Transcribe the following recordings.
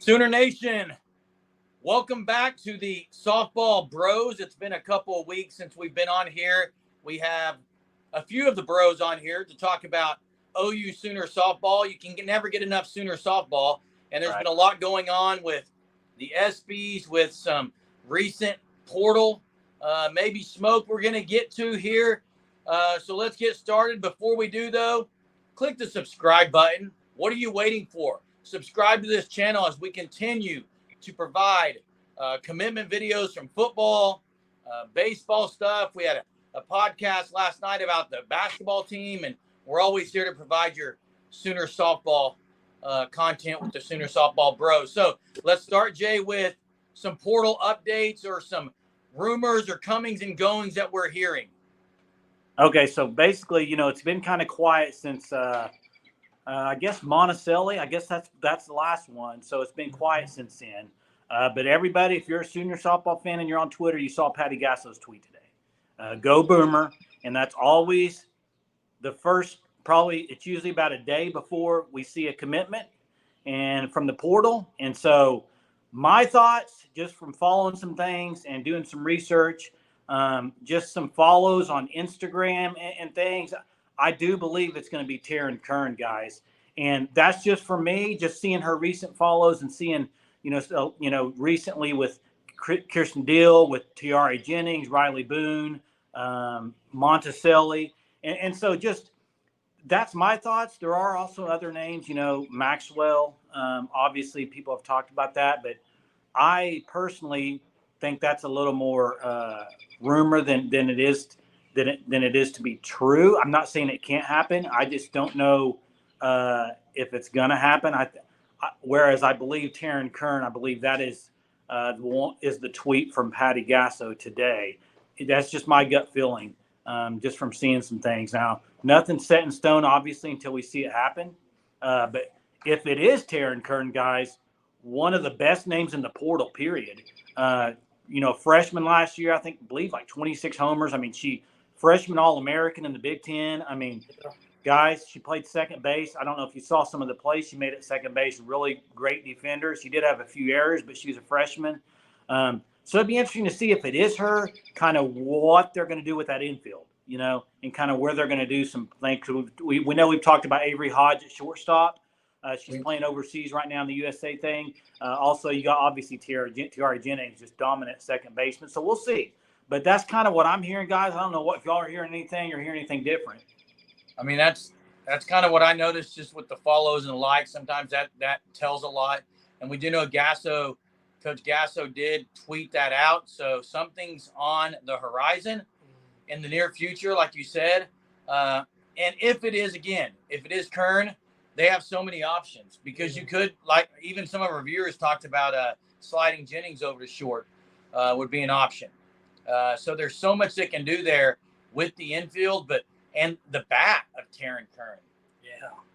Sooner Nation, welcome back to the Softball Bros. It's been a couple of weeks since we've been on here. We have a few of the bros on here to talk about OU Sooner softball. You can never get enough Sooner softball, and there's been a lot going on with the ESPYs, with some recent portal, maybe smoke we're going to get to here. So let's get started. Before we do, though, click the subscribe button. What are you waiting for? Subscribe to this channel as we continue to provide commitment videos from football, baseball stuff. We had a podcast last night about the basketball team, and we're always here to provide your Sooner softball content with the Sooner Softball Bros. So let's start, Jay, with some portal updates or some rumors or comings and goings that we're hearing. Okay, so basically, it's been kind of quiet since I guess Monticelli. I guess that's the last one. So it's been quiet since then. But everybody, if you're a Sooner softball fan and you're on Twitter, you saw Patty Gasso's tweet today. Go Boomer. And that's always the first, probably it's usually about a day before we see a commitment and from the portal. And so my thoughts, just from following some things and doing some research, just some follows on Instagram and things, I do believe it's going to be Taryn Kern, guys. And that's just for me, just seeing her recent follows and seeing, recently with Kirsten Deal, with Tiare Jennings, Riley Boone, Monticelli. And so just that's my thoughts. There are also other names, Maxwell. Obviously, people have talked about that. But I personally think that's a little more rumor than it is to be true. I'm not saying it can't happen. I just don't know if it's going to happen. Whereas I believe Taryn Kern, I believe that is the tweet from Patty Gasso today. That's just my gut feeling, just from seeing some things. Now, nothing's set in stone, obviously, until we see it happen. But if it is Taryn Kern, guys, one of the best names in the portal, period. Freshman last year, I believe like 26 homers. I mean, she freshman All-American in the Big Ten. I mean, guys, she played second base. I don't know if you saw some of the plays she made at second base. Really great defender. She did have a few errors, but she's a freshman. So it'd be interesting to see if it is her, kind of what they're going to do with that infield, and kind of where they're going to do some things. We know we've talked about Avery Hodge at shortstop. She's playing overseas right now in the USA thing. Also, you got obviously Tiare Jennings, just dominant second baseman. So we'll see. But that's kind of what I'm hearing, guys. I don't know if y'all are hearing anything or hearing anything different. I mean, that's kind of what I noticed just with the follows and the likes. Sometimes that tells a lot. And we do know Coach Gasso did tweet that out. So something's on the horizon in the near future, like you said. And if it is Kern, they have so many options because you could, like even some of our viewers talked about sliding Jennings over to short would be an option. So there's so much they can do there with the infield, and the bat of Taryn Kern,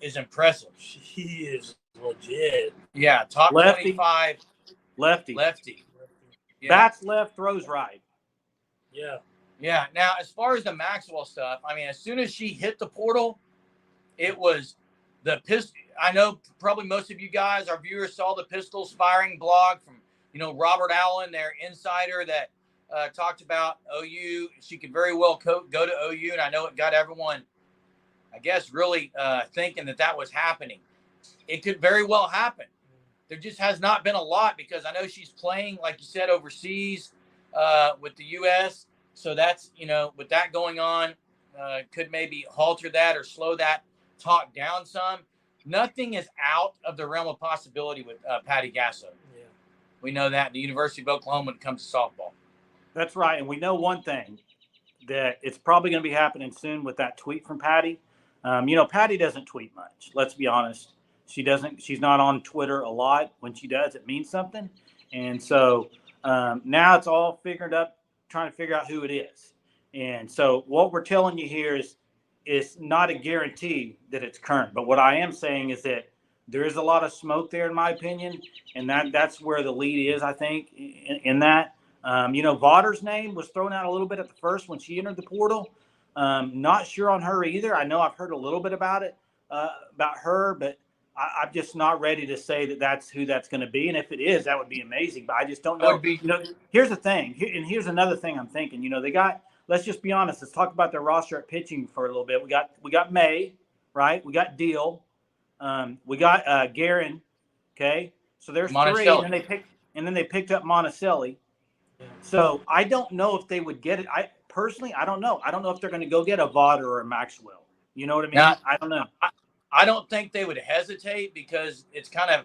is impressive. She is legit. Yeah, top lefty. 25. Lefty. Yeah. Bats left, throws right. Yeah. Yeah. Now, as far as the Maxwell stuff, I mean, as soon as she hit the portal, it was the pistol. I know probably most of you guys, our viewers, saw the Pistols firing blog from, Robert Allen, their insider that talked about OU. She could very well go to OU, and I know it got everyone, I guess, really thinking that was happening. It could very well happen. There just has not been a lot because I know she's playing, like you said, overseas with the U.S. So that's, with that going on, could maybe halter that or slow that talk down some. Nothing is out of the realm of possibility with Patty Gasso. Yeah. We know that the University of Oklahoma when it comes to softball. That's right. And we know one thing, that it's probably going to be happening soon with that tweet from Patty. Patty doesn't tweet much. Let's be honest. She's not on Twitter a lot. When she does, it means something. And so now it's all figured up, trying to figure out who it is. And so what we're telling you here is it's not a guarantee that it's Kern. But what I am saying is that there is a lot of smoke there, in my opinion. And that's where the lead is, I think, in that. Votter's name was thrown out a little bit at the first when she entered the portal. Not sure on her either. I know I've heard a little bit about it, about her, but I'm just not ready to say that that's who that's going to be. And if it is, that would be amazing. But I just don't That know. would be Here's the thing, and here's another thing I'm thinking. They got. Let's just be honest. Let's talk about their roster at pitching for a little bit. We got May, right? We got Deal. We got Guerin. Okay, so there's three, Monticelli. and then they picked up Monticelli. So I don't know if they would get it. I personally, I don't know. I don't know if they're going to go get a Vaughter or a Maxwell. You know what I mean? Now, I don't know. I don't think they would hesitate because it's kind of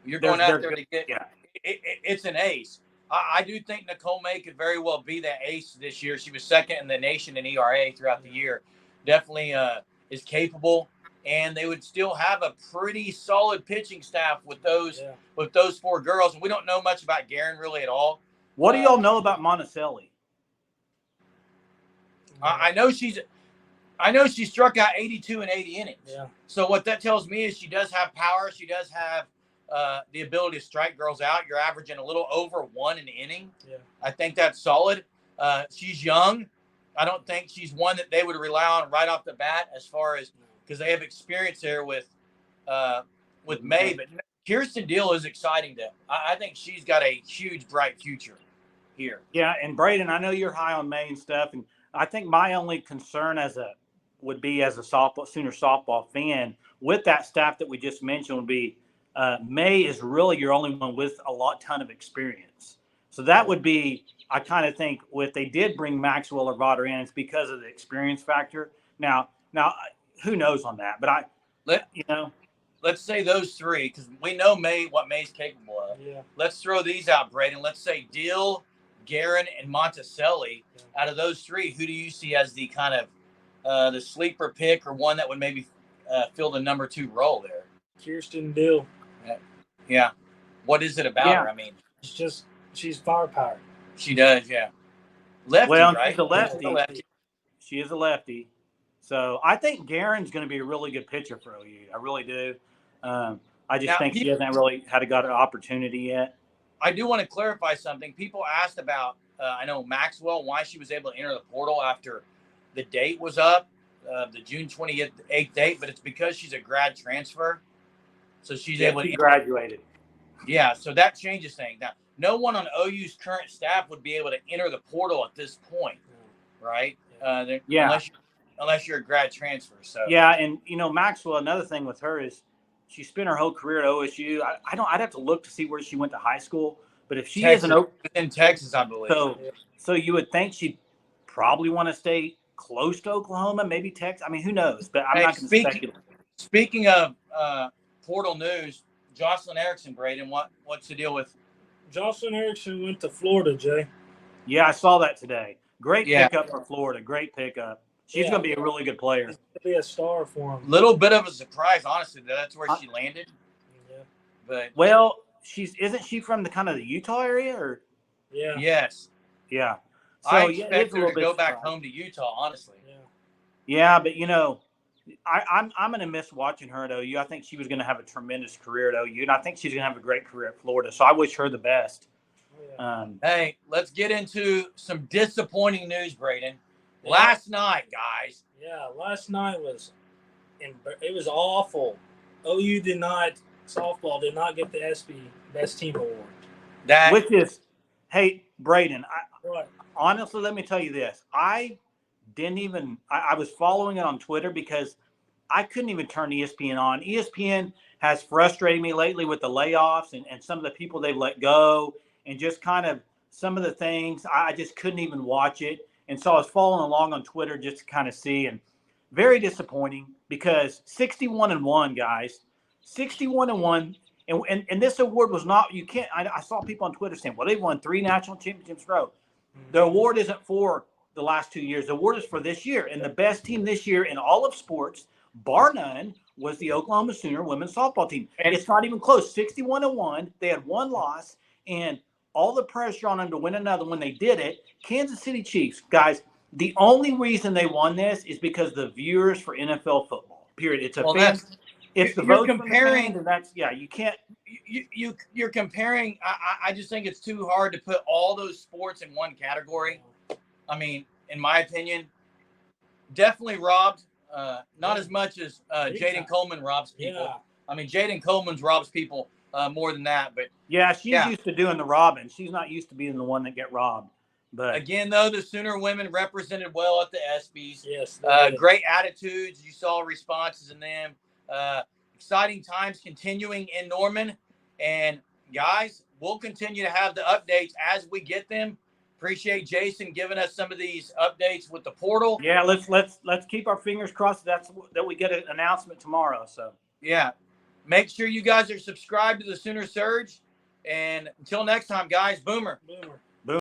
you're going out there to get. Yeah. It's an ace. I do think Nicole May could very well be that ace this year. She was second in the nation in ERA throughout the year. Definitely is capable, and they would still have a pretty solid pitching staff with those four girls. And we don't know much about Guerin really at all. What do y'all know about Monticelli? I know she struck out 82 in 80 innings. Yeah. So what that tells me is she does have power. She does have the ability to strike girls out. You're averaging a little over 1 an inning. Yeah. I think that's solid. She's young. I don't think she's one that they would rely on right off the bat as far as because they have experience there with May. But Kirsten Deal is exciting. I think she's got a huge, bright future here. Yeah, and Braden, I know you're high on May and stuff, and I think my only concern would be as a Sooner softball fan with that staff that we just mentioned would be May is really your only one with a ton of experience. So that would be, I kind of think, if they did bring Maxwell or Vaughter in, it's because of the experience factor. Now, who knows on that? But let's say those three because we know what May's capable of. Yeah. Let's throw these out, Braden. Let's say Deal, Guerin, and Monticelli. Out of those three, who do you see as the kind of the sleeper pick or one that would maybe fill the number 2 role there? Kirsten Deal. Yeah. What is it about her? I mean, she's firepower. She does, yeah. Lefty, right? She's a lefty. She is a lefty. So I think Guerin's going to be a really good pitcher for OU. I really do. I just think she hasn't really got an opportunity yet. I do want to clarify something. People asked about, I know Maxwell, why she was able to enter the portal after the date was up, the June 28th date, but it's because she's a grad transfer. So she's able to graduated. Yeah, so that changes things. Now, no one on OU's current staff would be able to enter the portal at this point, right? Unless you're a grad transfer. So yeah, and Maxwell. Another thing with her is she spent her whole career at OSU. I'd have to look to see where she went to high school. But if she is in Texas, I believe. So you would think she'd probably want to stay close to Oklahoma, maybe Texas. I mean, who knows? But I'm not going to speculate. Speaking of portal news, Jocelyn Erickson, Braden, what's the deal with? Jocelyn Erickson went to Florida, Jay. Yeah, I saw that today. Great pickup for Florida. Great pickup. She's going to be a really good player. She's going to be a star for him. Little bit of a surprise, honestly, that's where she landed. Yeah. But isn't she from the kind of the Utah area or? Yeah. Yes. Yeah. So I expect her to go back home to Utah, honestly. Yeah, but I'm going to miss watching her at OU. I think she was going to have a tremendous career at OU, and I think she's going to have a great career at Florida. So I wish her the best. Hey, let's get into some disappointing news, Braden. Last night, guys. Yeah, last night it was awful. OU softball did not get the ESPY Best Team Award. Hey, Braden, honestly, let me tell you this. I was following it on Twitter because I couldn't even turn ESPN on. ESPN has frustrated me lately with the layoffs and some of the people they've let go and just kind of some of the things. I just couldn't even watch it. And so I was following along on Twitter just to kind of see, and very disappointing because 61-1, guys, 61-1. And this award was not, I saw people on Twitter saying, well, they've won 3 national championships in a row. The award isn't for the last 2 years. The award is for this year. And the best team this year in all of sports, bar none, was the Oklahoma Sooner women's softball team. And it's not even close. 61-1. They had 1 loss, and all the pressure on them to win another when they did it. Kansas City Chiefs, guys, the only reason they won this is because the viewers for NFL football. Period. It's it's the vote comparing, and that's you can't. You're comparing. I just think it's too hard to put all those sports in one category. I mean, in my opinion, definitely robbed. Not as much as Jaden Coleman robs people. I mean, Jaden Coleman's robs people more than that, but yeah, she's used to doing the robbing. She's not used to being the one that get robbed. But again, though, the Sooner women represented well at the ESPYs. Yes, great attitudes. You saw responses in them. Exciting times continuing in Norman, and guys, we'll continue to have the updates as we get them. Appreciate Jason giving us some of these updates with the portal. Yeah, let's keep our fingers crossed that we get an announcement tomorrow. So yeah, make sure you guys are subscribed to the Sooner Surge. And until next time, guys, Boomer. Boomer.